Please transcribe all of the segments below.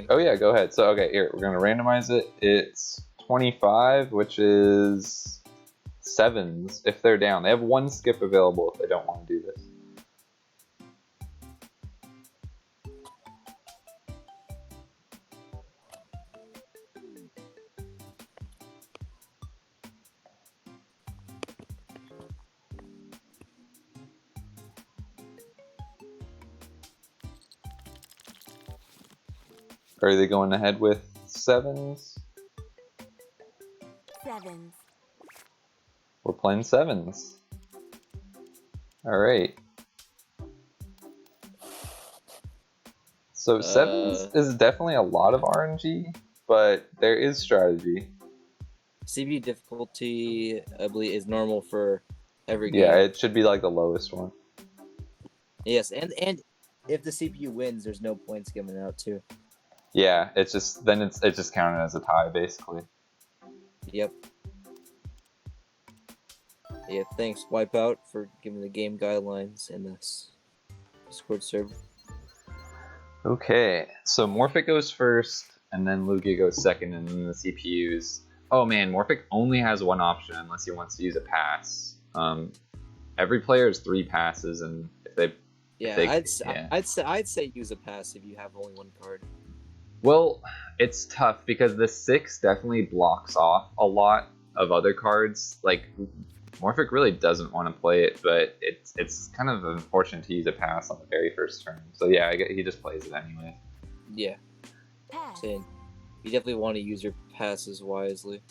Oh yeah, go ahead. So okay, here we're gonna randomize it. It's 25, which is sevens if they're down. They have one skip available if they don't want to do this. Are they going ahead with sevens? Sevens. We're playing sevens. Alright. So sevens is definitely a lot of RNG, but there is strategy. CPU difficulty, I believe, is normal for every game. Yeah, it should be like the lowest one. Yes, and if the CPU wins, there's no points given out too. Yeah, it's just then it's just counted as a tie basically. Yep. Yeah, thanks Wipeout for giving the game guidelines in this Discord server. Okay, so Morphic goes first, and then Lugia goes second, and then the CPUs. Oh man, Morphic only has one option unless he wants to use a pass. Every player has 3 passes, and if they I'd say use a pass if you have only one card. Well, it's tough because the 6 definitely blocks off a lot of other cards. Like Morphic really doesn't want to play it, but it's kind of unfortunate to use a pass on the very first turn. So yeah, he just plays it anyway. Yeah. Same. You definitely want to use your passes wisely.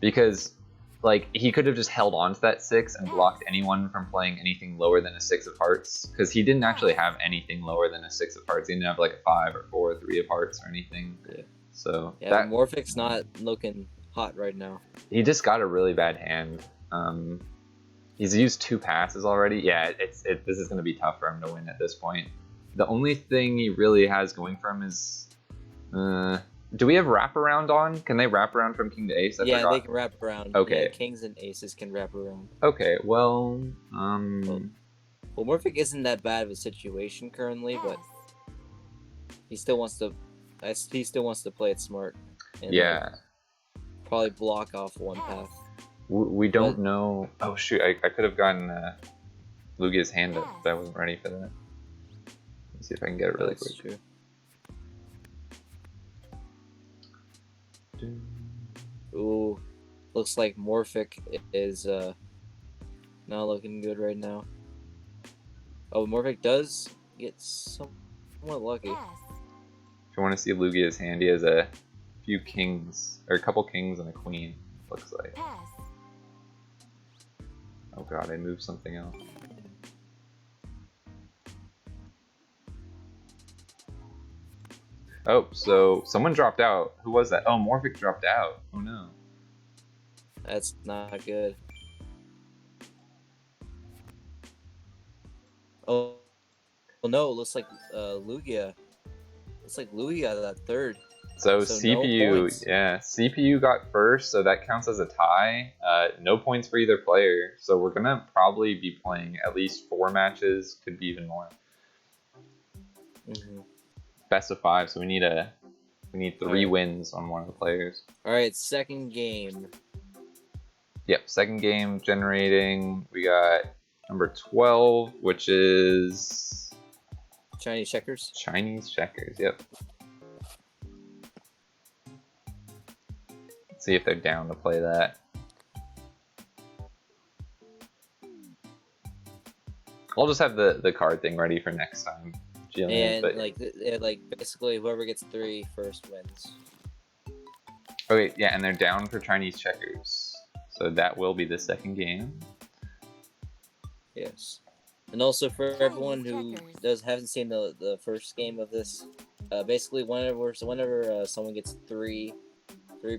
Because like he could have just held on to that 6 and blocked anyone from playing anything lower than a 6 of hearts. Because he didn't actually have anything lower than a 6 of hearts. He didn't have like a 5 or 4 or 3 of hearts or anything. Yeah. So yeah, Morphic's not looking hot right now. He just got a really bad hand. He's used 2 passes already. Yeah, this is going to be tough for him to win at this point. The only thing he really has going for him is... do we have wraparound on? Can they wrap around from king to ace? Yeah, they can wrap around. Okay. Yeah, kings and aces can wrap around. Okay, well... Well, Morphic isn't that bad of a situation currently, but he still wants to play it smart. And, yeah. Probably block off one path. We don't know... Oh shoot, I could have gotten Lugia's hand up, but I wasn't ready for that. Let's see if I can get it really quick. True. Ooh, looks like Morphic is not looking good right now. Oh, Morphic does get somewhat lucky. If you want to see Lugia's hand, he has a few kings, or a couple kings and a queen, looks like. Oh god, I moved something else. Oh, so someone dropped out. Who was that? Oh, Morphic dropped out. Oh no. That's not good. Oh, well, no, it looks like Lugia. Looks like Lugia got that third. So CPU, no yeah, CPU got first, so that counts as a tie. No points for either player, so we're gonna probably be playing at least 4 matches, could be even more. Best of 5, so we need 3 wins on one of the players. All right, second game. Yep, second game generating. We got number 12, which is Chinese checkers. Chinese checkers. Yep. Let's see if they're down to play that. I'll just have the card thing ready for next time. And like basically whoever gets 3 first wins. Okay, yeah, and they're down for Chinese checkers, so that will be the second game. Yes, and also for everyone who haven't seen the first game of this, basically whenever someone gets 3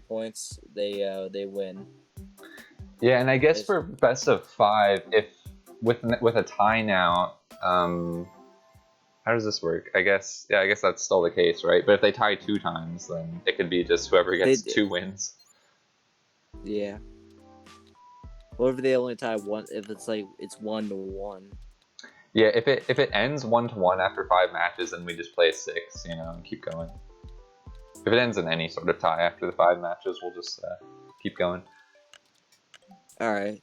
points, they win. Yeah, and I guess for best of 5, if with a tie now, how does this work? I guess that's still the case, right? But if they tie 2 times, then it could be just whoever gets 2 wins. Yeah. What if they only tie 1? If it's like it's 1-1. Yeah, if it ends 1-1 after 5 matches, then we just play a 6, and keep going. If it ends in any sort of tie after the 5 matches, we'll just keep going. All right.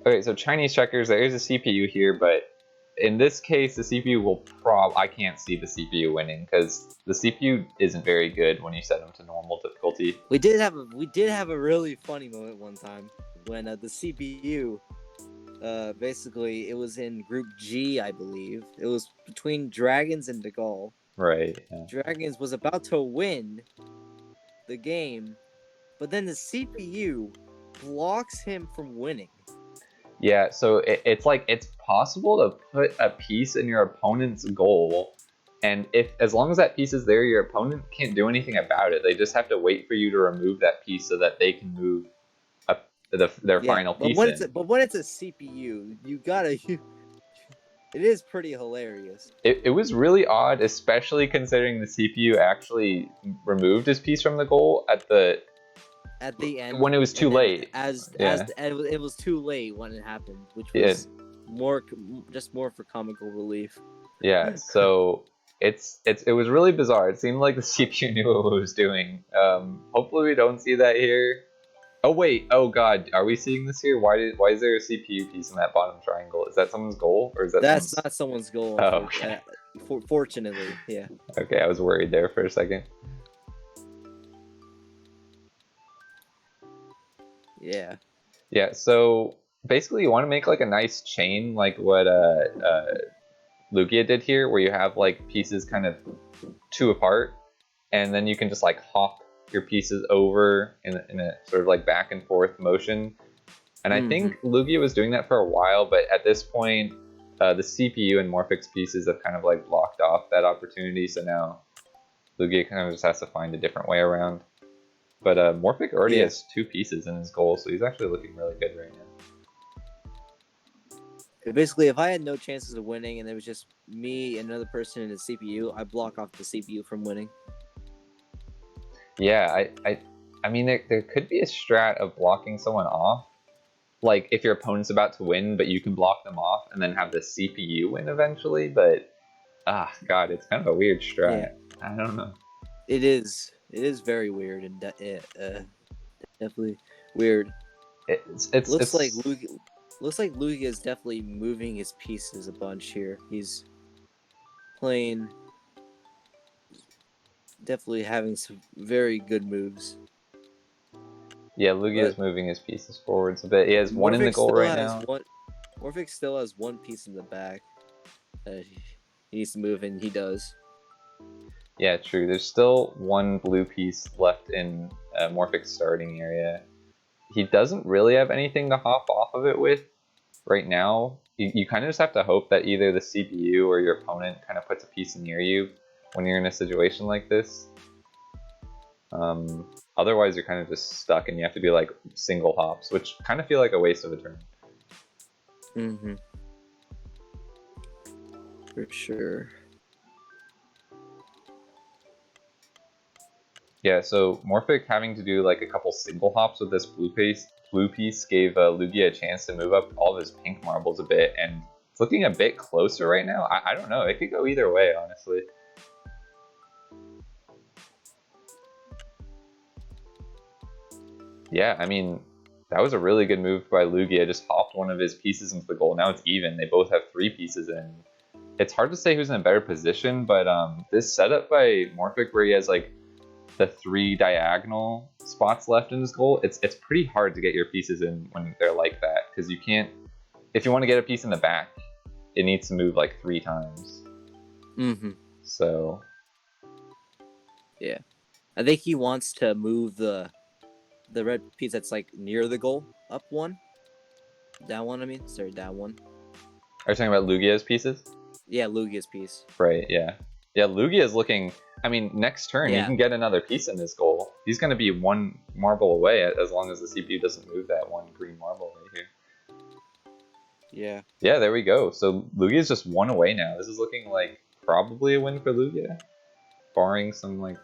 Okay, so Chinese checkers, there is a CPU here, but in this case, the CPU will I can't see the CPU winning because the CPU isn't very good when you set them to normal difficulty. We did have a really funny moment one time when the CPU, basically it was in Group G, I believe. It was between Dragons and DeGaulle. Right. Yeah. Dragons was about to win the game, but then the CPU blocks him from winning. Yeah, so it's like it's possible to put a piece in your opponent's goal, and as long as that piece is there, your opponent can't do anything about it. They just have to wait for you to remove that piece so that they can move up their final piece in. But when it's a CPU, you gotta. It is pretty hilarious. It was really odd, especially considering the CPU actually removed his piece from the goal at the end when it was too late. It was too late when it happened, which was more for comical relief. Yeah, so it was really bizarre. It seemed like the CPU knew what it was doing. Hopefully we don't see that here. Oh wait, oh god, are we seeing this here? Why is there a CPU piece in that bottom triangle? Is that someone's goal, or is that not someone's goal? Oh, okay. Fortunately, yeah. Okay, I was worried there for a second. Yeah. Yeah, so basically you want to make like a nice chain like what Lugia did here, where you have like pieces kind of 2 apart, and then you can just like hop your pieces over in a sort of like back and forth motion. And I think Lugia was doing that for a while, but at this point, the CPU and Morphic's pieces have kind of like blocked off that opportunity, so now Lugia kind of just has to find a different way around. But Morphic already has 2 pieces in his goal, so he's actually looking really good right now. Basically, if I had no chances of winning and it was just me and another person in the CPU, I block off the CPU from winning. Yeah, I mean, there could be a strat of blocking someone off. Like, if your opponent's about to win, but you can block them off and then have the CPU win eventually, but... God, it's kind of a weird strat. Yeah. I don't know. It is very weird and definitely weird. Looks like Lugia is definitely moving his pieces a bunch here. He's playing... Definitely having some very good moves. Yeah, Lugia is moving his pieces forwards a bit. He has 1 in the goal right now. Morphic still has 1 piece in the back that he needs to move, and he does. Yeah, true. There's still 1 blue piece left in Morphic's starting area. He doesn't really have anything to hop off of it with right now. You kind of just have to hope that either the CPU or your opponent kind of puts a piece near you when you're in a situation like this. Otherwise, you're kind of just stuck and you have to do like single hops, which kind of feel like a waste of a turn. For sure. Yeah, so Morphic having to do like a couple single hops with this blue piece gave Lugia a chance to move up all of his pink marbles a bit, and it's looking a bit closer right now. I don't know, it could go either way, honestly. Yeah, I mean, that was a really good move by Lugia. Just hopped 1 of his pieces into the goal. Now it's even. They both have 3 pieces in. It's hard to say who's in a better position, but this setup by Morphic where he has like the 3 diagonal spots left in his goal, it's pretty hard to get your pieces in when they're like that, because you can't... If you want to get a piece in the back, it needs to move like 3 times. So... Yeah. I think he wants to move the red piece that's like near the goal up 1. Down 1, I mean. Sorry, down 1. Are you talking about Lugia's pieces? Yeah, Lugia's piece. Right, yeah. Yeah, Lugia is looking... I mean, next turn, he can get another piece in his goal. He's going to be 1 marble away as long as the CPU doesn't move that 1 green marble right here. Yeah. Yeah, there we go. So Lugia's just 1 away now. This is looking like probably a win for Lugia, barring some like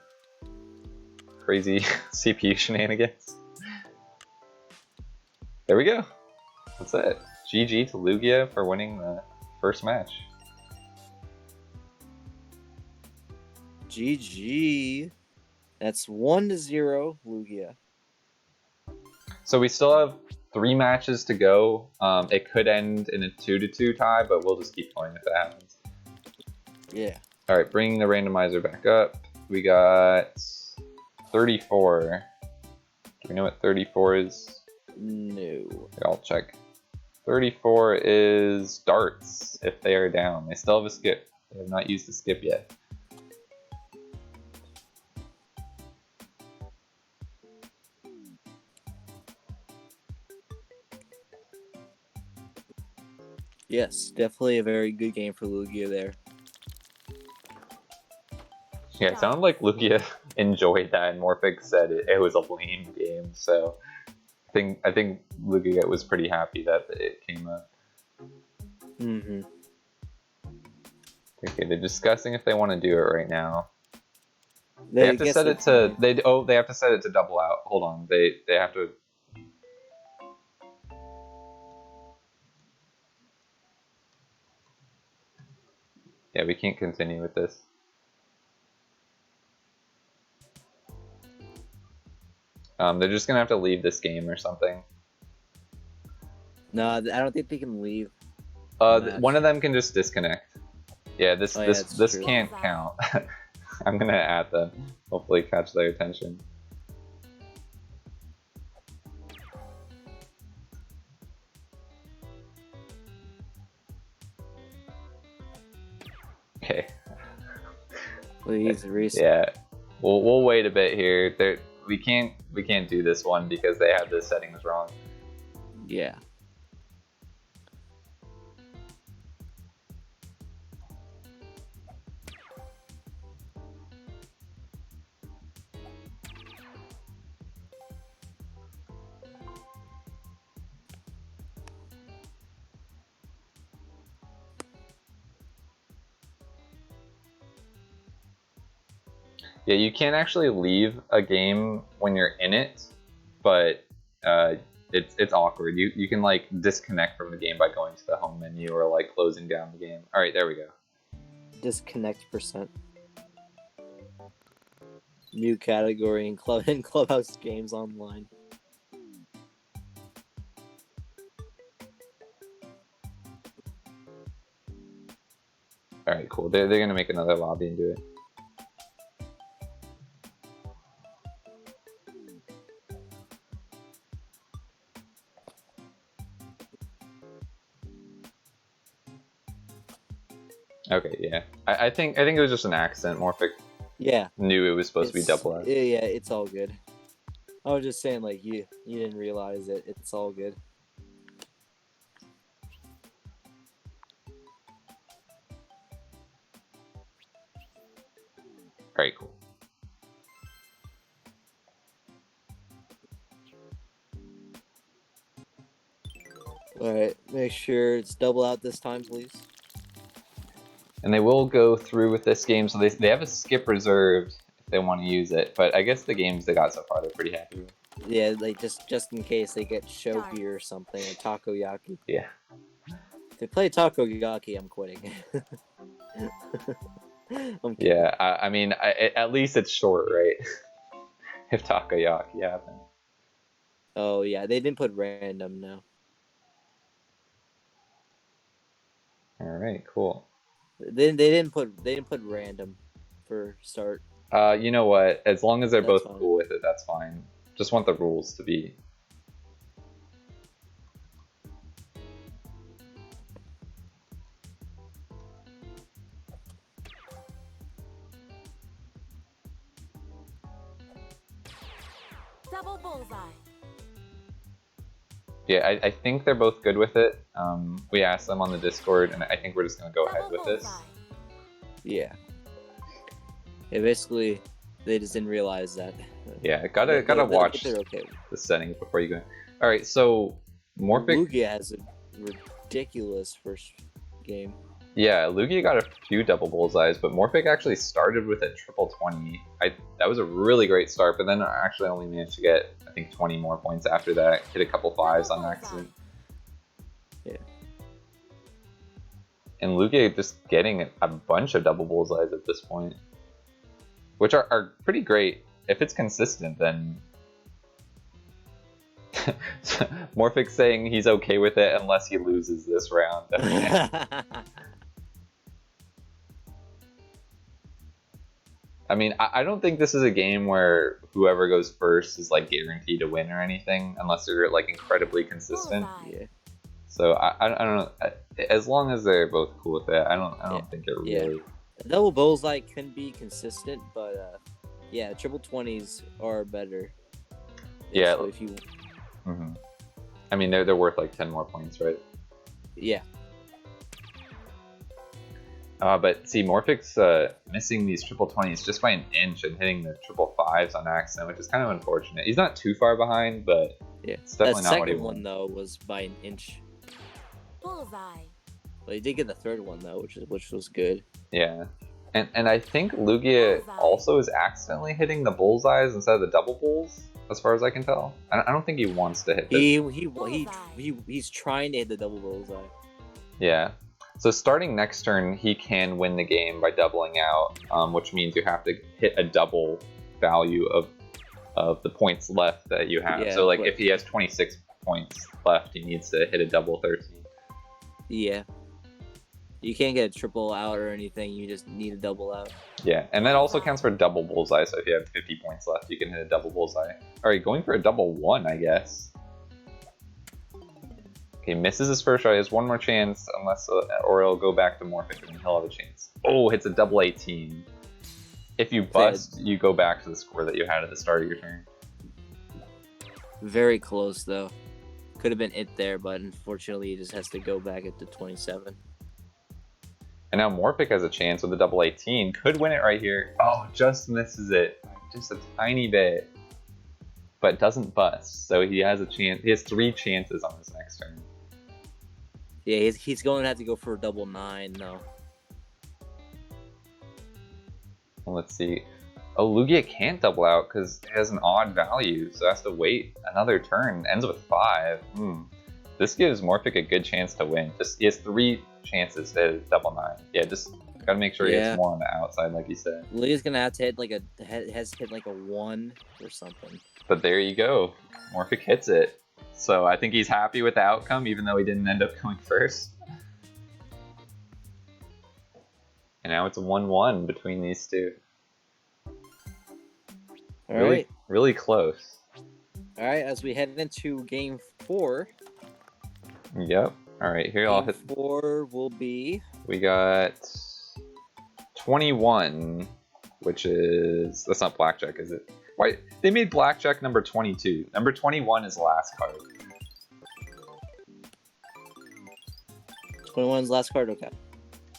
crazy CPU shenanigans. There we go. That's it. GG to Lugia for winning the first match. GG. That's 1-0, Lugia. So we still have 3 matches to go. It could end in a 2-2 tie, but we'll just keep going if that happens. Yeah. All right, bring the randomizer back up. We got 34. Do we know what 34 is? No. Here, I'll check. 34 is darts if they are down. They still have a skip. They have not used the skip yet. Yes, definitely a very good game for Lugia there. Yeah, it sounded like Lugia enjoyed that, and Morphic said it was a lame game. So I think Lugia was pretty happy that it came up. Mm-hmm. Okay, they're discussing if they want to do it right now. They have to set it to they have to set it to double out. Hold on, they have to. Yeah, we can't continue with this. They're just gonna have to leave this game or something. No, I don't think they can leave. One of them can just disconnect. Yeah, this true. can't count. I'm gonna add them. Hopefully, catch their attention. Okay. Please reset. Yeah, we'll wait a bit here. We can't do this one because they have the settings wrong. Yeah. Yeah, you can't actually leave a game when you're in it, but it's awkward. You can like disconnect from the game by going to the home menu or like closing down the game. All right, there we go. Disconnect %. New category in Clubhouse games online. All right, cool. They're gonna make another lobby and do it. Okay, yeah. I think it was just an accident. Morphic knew it was supposed to be double out. Yeah, it's all good. I was just saying, like, you didn't realize it. It's all good. Alright, cool. Alright, make sure it's double out this time, please. And they will go through with this game, so they have a skip reserved if they want to use it, but I guess the games they got so far they're pretty happy with. Yeah, like just in case they get Shoki or something, or Takoyaki. Yeah. If they play Takoyaki, I'm quitting. I'm kidding. Yeah, I mean, at least it's short, right? If Takoyaki happens. Oh yeah, they didn't put random, no. Alright, cool. They didn't put random for start. You know what? As long as they're That's both fine. cool with it, that's fine. Just want the rules to be. Double bullseye. Yeah, I think they're both good with it. We asked them on the Discord, and I think we're just gonna go ahead with this. Yeah. Yeah, basically, they just didn't realize that. Yeah, gotta watch the settings before you go. All right, so Morphic. Lugia has a ridiculous first game. Yeah, Lugia got a few double bullseyes, but Morphic actually started with a triple 20. That was a really great start, but then I actually only managed to get, I think, 20 more points after that. Hit a couple 5s on accident. Yeah. And Lugia just getting a bunch of double bullseyes at this point. which are pretty great. If it's consistent, then Morphic's saying he's okay with it unless he loses this round. Okay. I mean, I don't think this is a game where whoever goes first is like guaranteed to win or anything, unless they're like incredibly consistent. Yeah. So I don't know. As long as they're both cool with it, I don't think it really. Yeah. Double bullseye can be consistent, but yeah, triple 20s are better. Yeah. So if you. Mm-hmm. I mean, they're worth like 10 more points, right? Yeah. But see, Morphic's missing these triple 20s just by an inch and hitting the triple 5s on accident, which is kind of unfortunate. He's not too far behind, but yeah, it's definitely not what he wanted. The second one though was by an inch. Bullseye. But he did get the third one though, which was good. Yeah, and I think Lugia also is accidentally hitting the bullseyes instead of the double bulls, as far as I can tell. I don't think he wants to hit this. He's trying to hit the double bullseye. Yeah. So starting next turn, he can win the game by doubling out, which means you have to hit a double value of the points left that you have. Yeah, so like if he has 26 points left, he needs to hit a double 13. Yeah. You can't get a triple out or anything, you just need a double out. Yeah, and that also counts for double bullseye, so if you have 50 points left, you can hit a double bullseye. Alright, going for a double 1, I guess. Okay, misses his first shot. He has one more chance, unless or he'll go back to Morphic and he'll have a chance. Oh, hits a double 18. If you bust, you go back to the score that you had at the start of your turn. Very close, though. Could have been it there, but unfortunately, he just has to go back at the 27. And now Morphic has a chance with a double 18. Could win it right here. Oh, just misses it. Just a tiny bit. But doesn't bust, so he has a chance. He has 3 chances on his next turn. Yeah, he's going to have to go for a double 9, though. Well, let's see. Oh, Lugia can't double out because it has an odd value, so has to wait another turn. Ends with 5. This gives Morphic a good chance to win. He has 3 chances to double 9. Yeah, just gotta make sure he hits more on the outside, like you said. Lugia's gonna have to hit like a 1 or something. But there you go. Morphic hits it. So I think he's happy with the outcome, even though he didn't end up going first. And now it's a 1-1 between these two. Alright. Really close. Alright, as we head into game 4. Yep. Alright, here I'll hit. 4 will be. We got 21, which is. That's not blackjack, is it? Why? They made blackjack number 22. Number 21 is the last card. 21's last card, okay.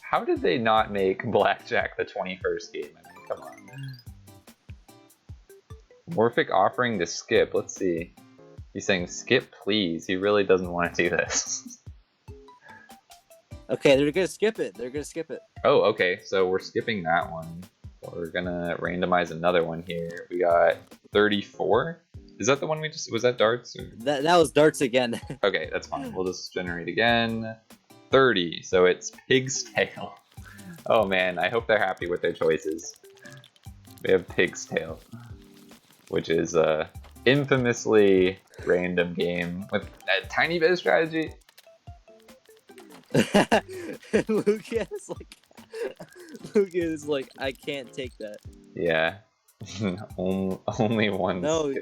How did they not make blackjack the 21st game? I mean, come on. Morphic offering to skip. Let's see. He's saying skip, please. He really doesn't want to do this. Okay, they're gonna skip it. Oh, okay. So we're skipping that one. We're gonna randomize another one here. We got 34. Is that the one we just... Was that darts? Or... That was darts again. Okay, that's fine. We'll just generate again. 30. So it's Pig's Tail. Oh man, I hope they're happy with their choices. We have Pig's Tail, which is a infamously random game with a tiny bit of strategy. Lugia is like, I can't take that. Yeah. Only one. No.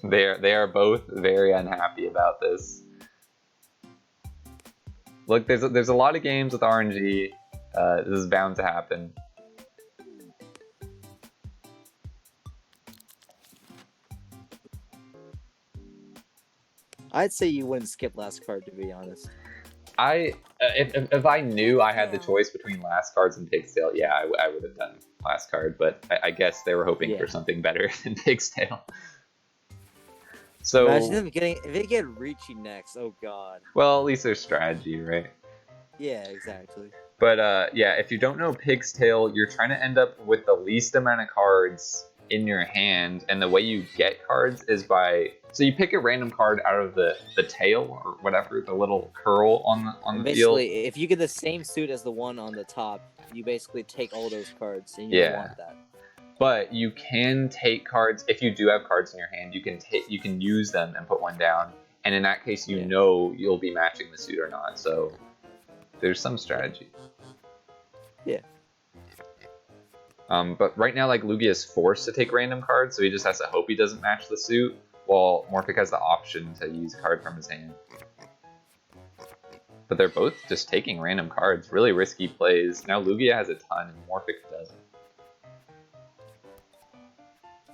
They are both very unhappy about this. Look, there's a lot of games with RNG. This is bound to happen. I'd say you wouldn't skip last card, to be honest. If I knew I had the choice between last cards and Pig's Tail, yeah, I would have done last card. But I guess they were hoping for something better than Pig's Tail. So imagine if they get Ricci next. Oh god. Well, at least there's strategy, right? Yeah, exactly. But yeah, if you don't know Pig's Tail, you're trying to end up with the least amount of cards in your hand, and the way you get cards is by So you pick a random card out of the tail or whatever, the little curl on the field. Basically, if you get the same suit as the one on the top, you basically take all those cards, and you don't want that. But you can take cards if you do have cards in your hand. You can use them and put one down, and in that case, you know you'll be matching the suit or not. So there's some strategy. Yeah. But right now, like, Lugia is forced to take random cards, so he just has to hope he doesn't match the suit, while Morphic has the option to use a card from his hand. But they're both just taking random cards, really risky plays. Now Lugia has a ton, and Morphic doesn't.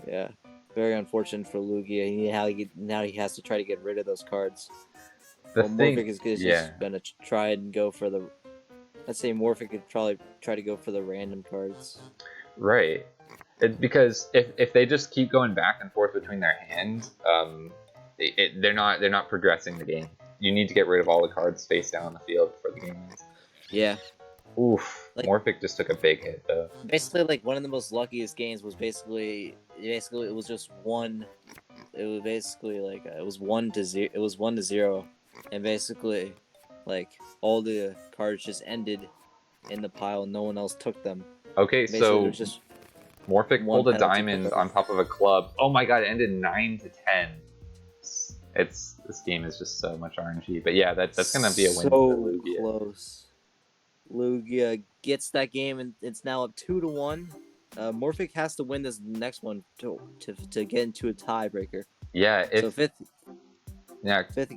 Yeah, very unfortunate for Lugia. Now he has to try to get rid of those cards. Morphic is just gonna try and go for the. Let's say Morphic could probably try to go for the random cards. Right. Because if they just keep going back and forth between their hands, they're not progressing the game. You need to get rid of all the cards face down on the field for the game ends. Yeah. Oof. Like, Morphic just took a big hit though. Basically, like, one of the most luckiest games was basically it was just one. It was basically like it was 1-0. It was 1-0, and basically, like, all the cards just ended in the pile. And no one else took them. Okay, basically, so just Morphic pulled a diamond on top of a club. Oh my god! It ended 9-10. This game is just so much RNG. But yeah, that's gonna be a win for Lugia. So close. Lugia gets that game, and it's now up 2-1. Morphic has to win this next one to get into a tiebreaker. Yeah. Fifth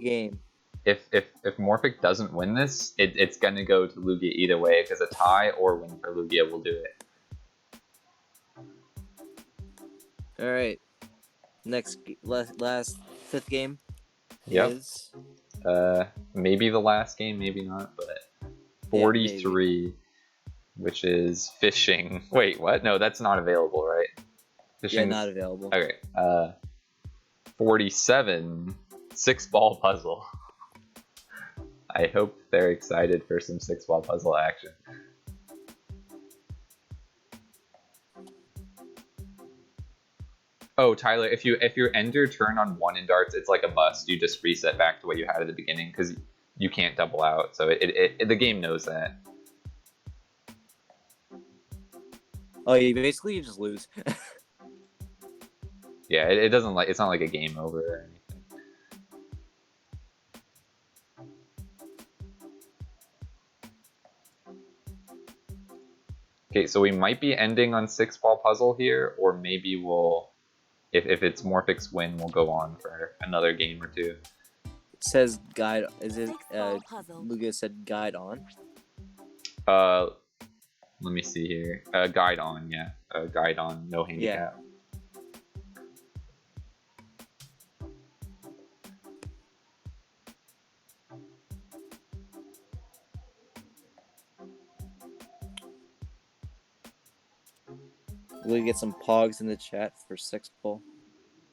game. If Morphic doesn't win this, it's gonna go to Lugia either way, because a tie or win for Lugia will do it. All right. Last fifth game. Yep. Is maybe the last game, maybe not, but 43, which is fishing. Wait, what? No, that's not available, right? Fishing. Yeah, not available. Okay. 47, 6-ball puzzle. I hope they're excited for some 6-ball puzzle action. Oh, Tyler, if you end your turn on 1 in darts, it's like a bust. You just reset back to what you had at the beginning because you can't double out. So the game knows that. Oh, basically you just lose. Yeah, it doesn't it's not like a game over or anything. Okay, so we might be ending on 6-ball puzzle here, or maybe we'll, if it's Morphic's win, we'll go on for another game or two. It says guide. Is it? Lugia said guide on. Let me see here. Guide on, yeah. Guide on, no handicap. Yeah. We get some pogs in the chat for 6-ball.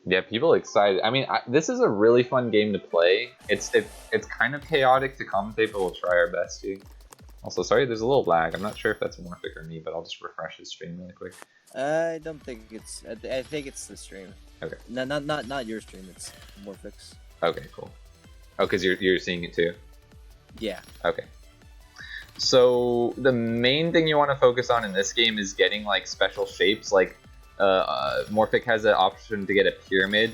Yeah, people are excited. I mean, this is a really fun game to play. It's kind of chaotic to commentate, but we'll try our best to. Also, sorry, there's a little lag. I'm not sure if that's Morphic or me, but I'll just refresh his stream really quick. I don't think it's. I think it's the stream. Okay. No, not your stream. It's Morphic's. Okay, cool. Oh, because you're seeing it too. Yeah. Okay. So the main thing you want to focus on in this game is getting like special shapes. Like Morphic has an option to get a pyramid,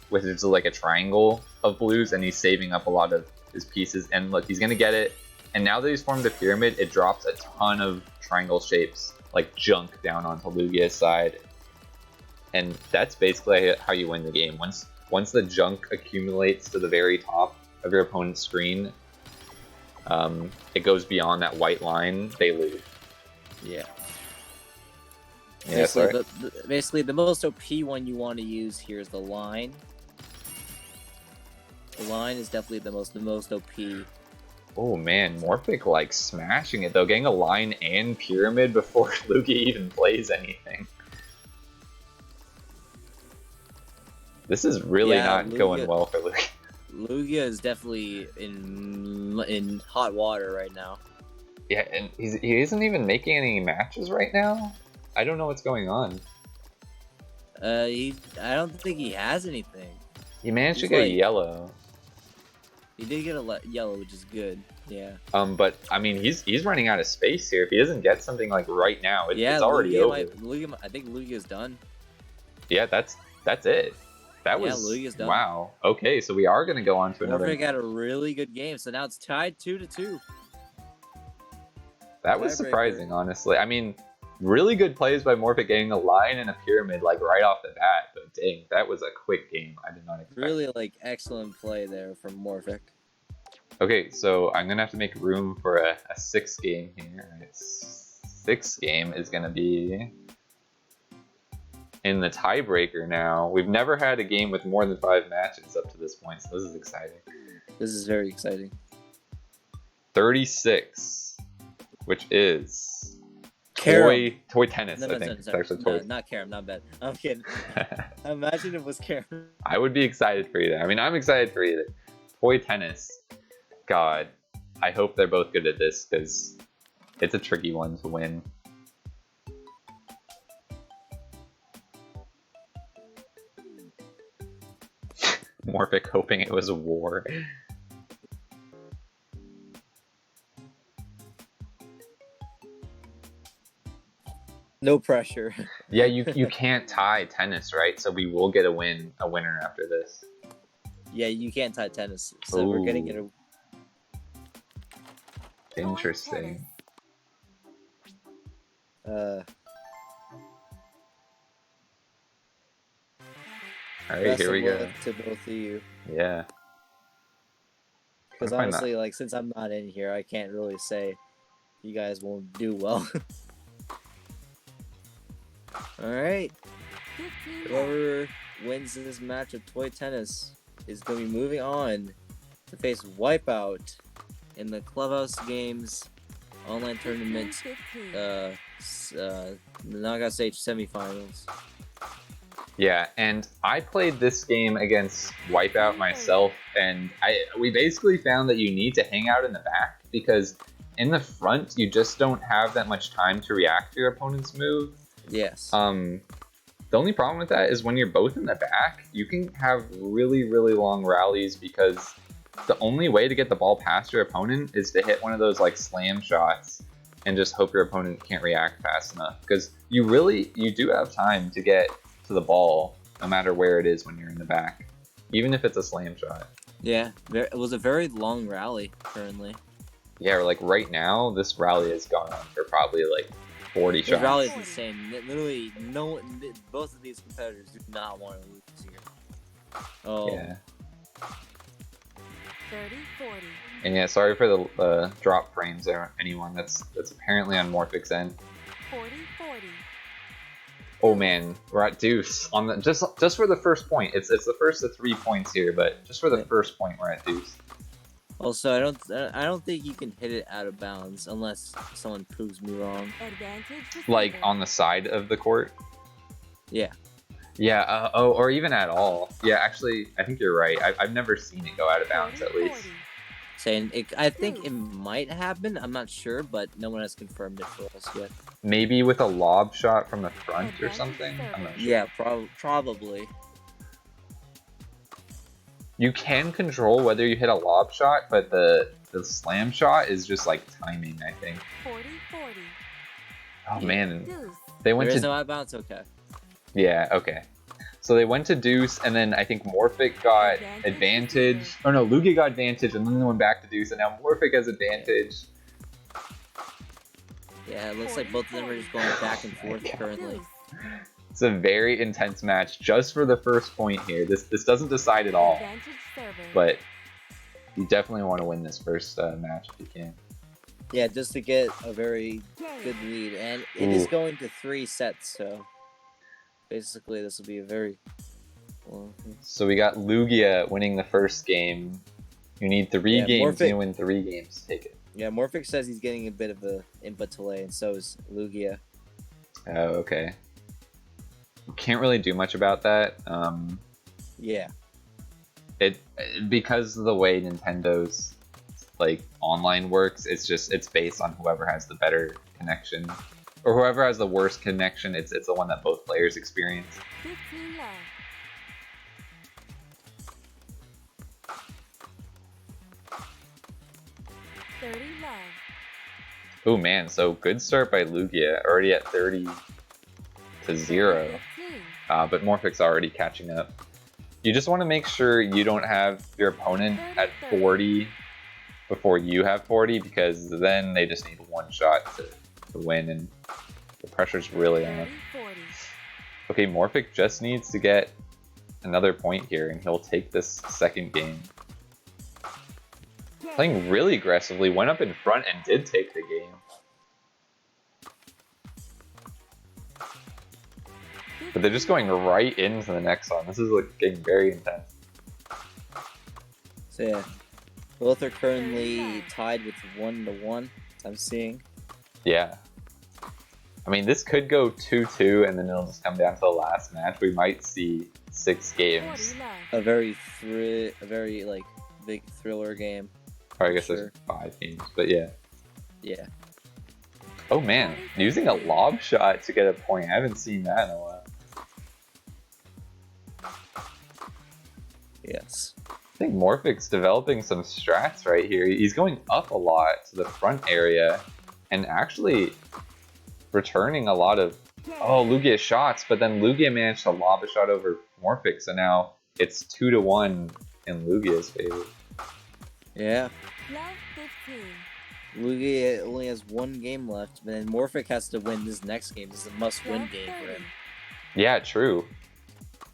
which is like a triangle of blues, and he's saving up a lot of his pieces. And look, he's gonna get it. And now that he's formed a pyramid, it drops a ton of triangle shapes, like junk, down onto Lugia's side. And that's basically how you win the game. Once the junk accumulates to the very top of your opponent's screen, it goes beyond that white line, they lose. Yeah. Yeah, basically, the most OP one you want to use here is the line. The line is definitely the most OP. Oh man, Morphic like smashing it though, getting a line and pyramid before Lugia even plays anything. This is really not going well for Lugia. Lugia is definitely in hot water right now. Yeah, and he isn't even making any matches right now. I don't know what's going on. I don't think he has anything. He managed to get a yellow. He did get a yellow, which is good. Yeah. But I mean, he's running out of space here. If he doesn't get something like right now, it's already over. I think Lugia's done. Yeah, that's it. That was Lugia's done. Wow. Okay, so we are gonna go on to another. Morphic had a really good game, so now it's tied 2-2. That was surprising, honestly. I mean, really good plays by Morphic getting a line and a pyramid like right off the bat. But dang, that was a quick game. I did not expect. Really like excellent play there from Morphic. Okay, so I'm gonna have to make room for a 6th game here. All right, 6th game is gonna be in the tiebreaker now. We've never had a game with more than 5 matches up to this point, so this is exciting. This is very exciting. 36, which is Karam. Toy tennis, I think. It's actually toy. No, not Karam, not bad. I'm kidding. Imagine it was Karam. I would be excited for either. I mean, I'm excited for either. Toy tennis. God, I hope they're both good at this, because it's a tricky one to win. Morphic hoping it was a war. No pressure. Yeah, you can't tie tennis, right? So we will get a winner after this. Yeah, you can't tie tennis, so we're getting it. Interesting. Alright, here we go. To both of you. Yeah. Because honestly, like, since I'm not in here, I can't really say you guys won't do well. Alright. Whoever wins this match of toy tennis is going to be moving on to face Wipeout in the Clubhouse Games online tournament, the knockout stage semifinals. Yeah, and I played this game against Wipeout myself, and we basically found that you need to hang out in the back, because in the front you just don't have that much time to react to your opponent's move. Yes. The only problem with that is when you're both in the back, you can have really, really long rallies, because the only way to get the ball past your opponent is to hit one of those like slam shots and just hope your opponent can't react fast enough, because you do have time to get to the ball no matter where it is when you're in the back, even if it's a slam shot. Yeah, it was a very long rally currently. Yeah, like right now this rally has gone on for probably like 40 shots. The rally is insane. Literally, both of these competitors do not want to lose here. Oh. Yeah. 30-40. And yeah, sorry for the drop frames there, anyone. That's apparently on Morphic's end. 40-40. Oh man, we're at deuce on the just for the first point. It's the first of 3 points here, but just for the first point, we're at deuce. Also, I don't think you can hit it out of bounds unless someone proves me wrong. Like on the side of the court. Yeah. Yeah. Or even at all. Yeah. Actually, I think you're right. I've never seen it go out of bounds at least. Saying I think it might happen. I'm not sure, but no one has confirmed it for us yet. Maybe with a lob shot from the front or something. I'm not sure. Yeah, probably. You can control whether you hit a lob shot, but the slam shot is just like timing, I think. 40-40. Oh man, they went there is to no out of bounds. Okay. Yeah. Okay. So they went to deuce, and then I think Morphic got advantage. Oh no, Lugia got advantage, and then they went back to deuce, and now Morphic has advantage. Yeah, it looks like both of them are just going back and forth currently. It's a very intense match just for the first point here. This doesn't decide at all, but you definitely want to win this first match if you can. Yeah, just to get a very good lead, and it is going to 3 sets, so basically this will be a very... So we got Lugia winning the first game. You need 3 games, you win 3 games. Take it. Yeah, Morphic says he's getting a bit of a input delay, and so is Lugia. Oh, okay. Can't really do much about that. Yeah. Because of the way Nintendo's like online works, it's based on whoever has the better connection, or whoever has the worst connection. It's the one that both players experience. Oh man, so good start by Lugia, already at 30 to 0. But Morphic's already catching up. You just want to make sure you don't have your opponent at 40 before you have 40, because then they just need one shot to win, and the pressure's really on. Okay, Morphic just needs to get another point here, and he'll take this second game. Playing really aggressively, went up in front and did take the game. But they're just going right into the next one. This is like getting very intense. So yeah, both are currently tied with 1-1. I'm seeing. Yeah. I mean, this could go 2-2, and then it'll just come down to the last match. We might see 6 games. A very like big thriller game. Or I guess there's 5 games, but yeah. Yeah. Oh man, using a lob shot to get a point. I haven't seen that in a while. Yes. I think Morphic's developing some strats right here. He's going up a lot to the front area and actually returning a lot of Lugia shots, but then Lugia managed to lob a shot over Morphic, so now it's 2-1 in Lugia's favor. Yeah. Lugia only has 1 game left, but then Morphic has to win this next game. This is a must-win game for him. Yeah, true.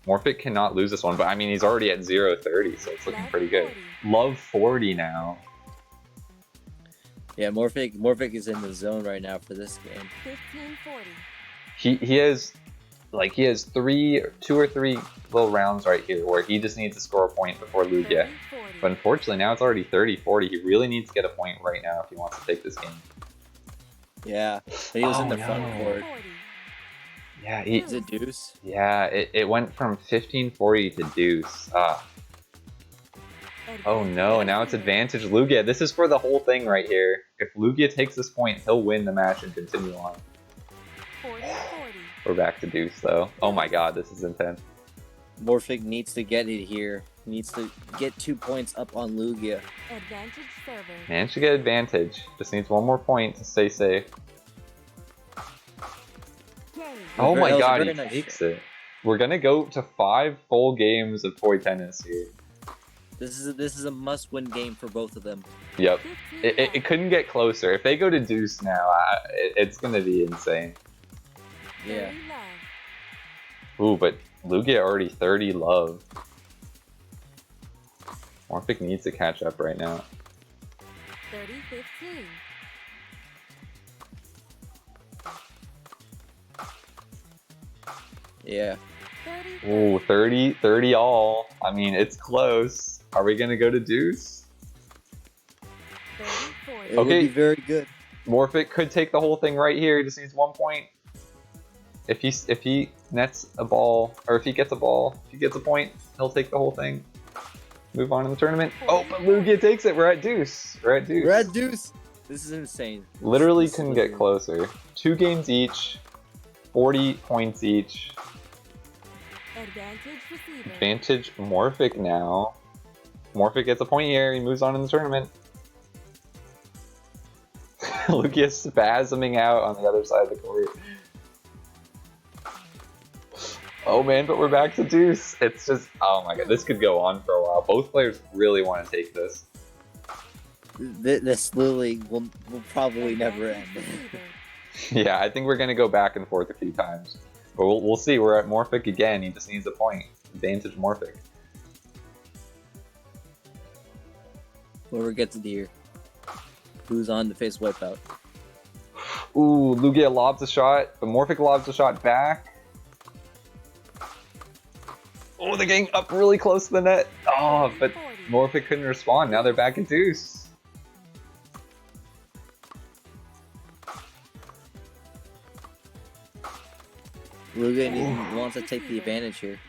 Morphic cannot lose this one, but I mean, he's already at 0-30, so it's looking pretty good. Love 40 now. Yeah, Morphic is in the zone right now for this game. 15-40. He has 2 or 3 little rounds right here where he just needs to score a point before Lugia. But unfortunately, now it's already 30-40. He really needs to get a point right now if he wants to take this game. Yeah, but he was in the front court. Yeah, is it deuce? Yeah, it went from 15-40 to deuce. Oh no, now it's advantage Lugia. This is for the whole thing right here. If Lugia takes this point, he'll win the match and continue on. 40-40. We're back to deuce though. Oh my god, this is intense. Morphic needs to get it here. He needs to get 2 points up on Lugia. Advantage server. Managed to get advantage. Just needs 1 more point to stay safe. Oh my god, he takes it. We're gonna go to 5 full games of toy tennis here. This is a must-win game for both of them. Yep. It couldn't get closer. If they go to deuce now, it's gonna be insane. Yeah. Ooh, but Lugia already 30 love. Morphic needs to catch up right now. 30-15. Yeah. Ooh, 30 all. I mean, it's close. Are we gonna go to deuce? It would be very good. Morphic could take the whole thing right here. He just needs 1 point. If he nets a ball, or if he gets a ball, if he gets a point, he'll take the whole thing. Move on in the tournament. Oh, but Lugia takes it. We're at deuce. We're at deuce. This is insane. Literally couldn't get closer. 2 games each. 40 points each. Advantage Morphic now. Morphic gets a point here. He moves on in the tournament. Lugia spasming out on the other side of the court. Oh man, but we're back to deuce. It's just, oh my god, this could go on for a while. Both players really want to take this. This literally will probably never end. Yeah, I think we're going to go back and forth a few times. But we'll see. We're at Morphic again. He just needs a point. Advantage Morphic. Whoever gets it here. Who's on to face Wipeout? Ooh, Lugia lobs a shot, but Morphic lobs a shot back. Oh, they're getting up really close to the net. Oh, but Morphic couldn't respond. Now they're back at deuce. Lugia wants to take the advantage here.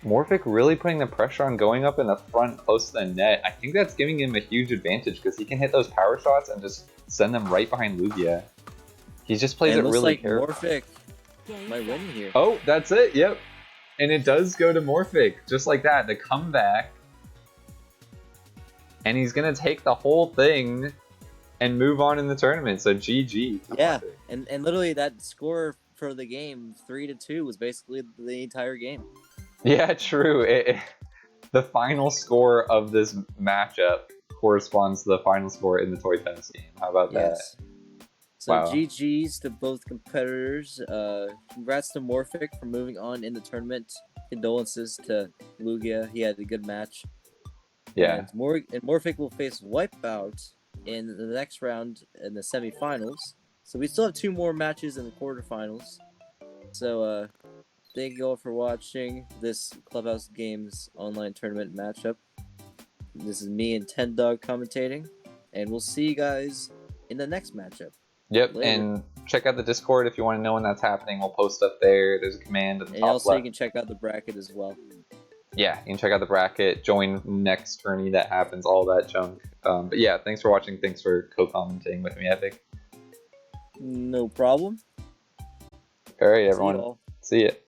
Morphic really putting the pressure on going up in the front close to the net. I think that's giving him a huge advantage because he can hit those power shots and just send them right behind Lugia. He just plays it really carefully. Morphic might win here. Oh, that's it. Yep. And it does go to Morphic, just like that, the comeback. And he's going to take the whole thing. and move on in the tournament. So GG. Yeah, and literally that score for the game 3-2 was basically the entire game. Yeah, true. The final score of this matchup corresponds to the final score in the toy tennis game. How about that? So wow. GG's to both competitors. Congrats to Morphic for moving on in the tournament. Condolences to Lugia. He had a good match. Yeah. And Morphic will face Wipeout in the next round in the semifinals. So we still have 2 more matches in the quarterfinals. So thank you all for watching this Clubhouse Games online tournament matchup. This is me and Ten Dog commentating, and we'll see you guys in the next matchup. Yep, Later. and check out the Discord if you want to know when that's happening. We'll post up there. There's a command at the top left. Also, you can check out the bracket as well. Yeah, you can check out the bracket, join next tourney that happens, all that junk. But yeah, thanks for watching. Thanks for co-commentating with me, Epic. No problem. All right, everyone. See ya.